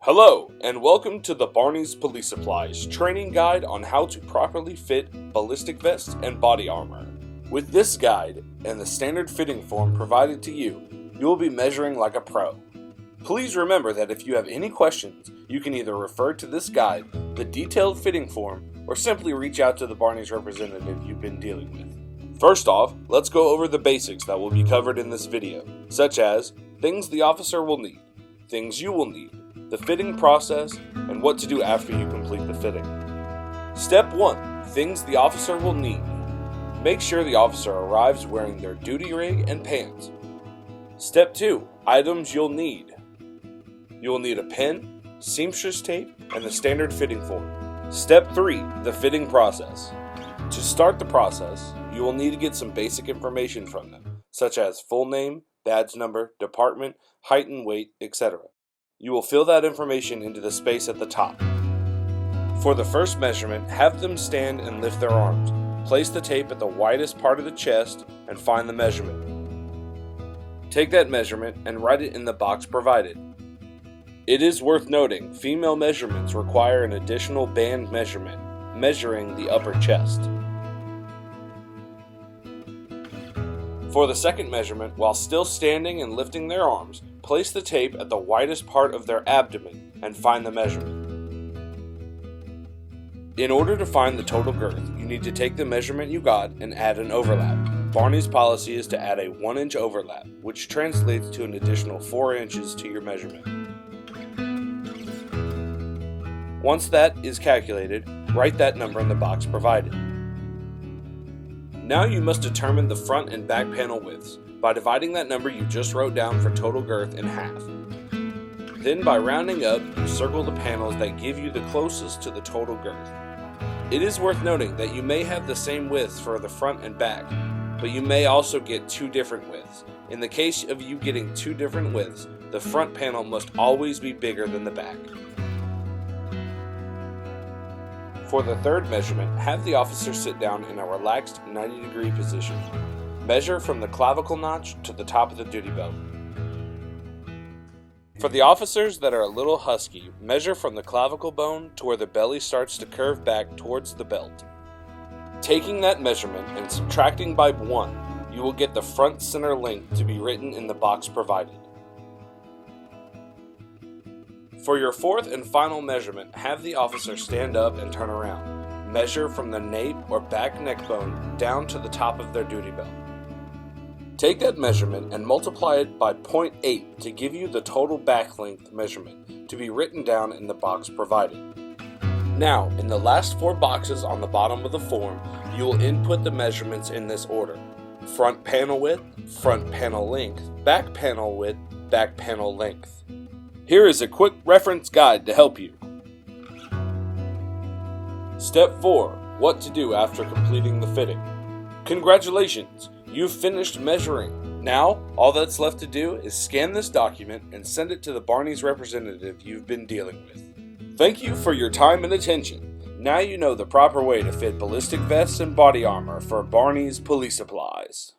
Hello, and welcome to the Barney's Police Supplies training guide on how to properly fit ballistic vests and body armor. With this guide and the standard fitting form provided to you, you will be measuring like a pro. Please remember that if you have any questions, you can either refer to this guide, the detailed fitting form, or simply reach out to the Barney's representative you've been dealing with. First off, let's go over the basics that will be covered in this video, such as things the officer will need, things you will need, the fitting process, and what to do after you complete the fitting. Step 1. Things the officer will need. Make sure the officer arrives wearing their duty rig and pants. Step 2. Items you'll need. You will need a pen, seamstress tape, and the standard fitting form. Step 3. The fitting process. To start the process, you will need to get some basic information from them, such as full name, badge number, department, height and weight, etc. You will fill that information into the space at the top. For the first measurement, have them stand and lift their arms. Place the tape at the widest part of the chest and find the measurement. Take that measurement and write it in the box provided. It is worth noting, female measurements require an additional band measurement, measuring the upper chest. For the second measurement, while still standing and lifting their arms, place the tape at the widest part of their abdomen and find the measurement. In order to find the total girth, you need to take the measurement you got and add an overlap. Barney's policy is to add a 1-inch overlap, which translates to an additional 4 inches to your measurement. Once that is calculated, write that number in the box provided. Now you must determine the front and back panel widths by dividing that number you just wrote down for total girth in half. Then by rounding up, you circle the panels that give you the closest to the total girth. It is worth noting that you may have the same widths for the front and back, but you may also get 2 different widths. In the case of you getting 2 different widths, the front panel must always be bigger than the back. For the third measurement, have the officer sit down in a relaxed 90-degree position. Measure from the clavicle notch to the top of the duty belt. For the officers that are a little husky, measure from the clavicle bone to where the belly starts to curve back towards the belt. Taking that measurement and subtracting by 1, you will get the front center length to be written in the box provided. For your fourth and final measurement, have the officer stand up and turn around. Measure from the nape or back neck bone down to the top of their duty belt. Take that measurement and multiply it by 0.8 to give you the total back length measurement to be written down in the box provided. Now, in the last 4 boxes on the bottom of the form, you will input the measurements in this order: front panel width, front panel length, back panel width, back panel length. Here is a quick reference guide to help you. Step 4. What to do after completing the fitting. Congratulations! You've finished measuring. Now, all that's left to do is scan this document and send it to the Barney's representative you've been dealing with. Thank you for your time and attention. Now you know the proper way to fit ballistic vests and body armor for Barney's Police Supplies.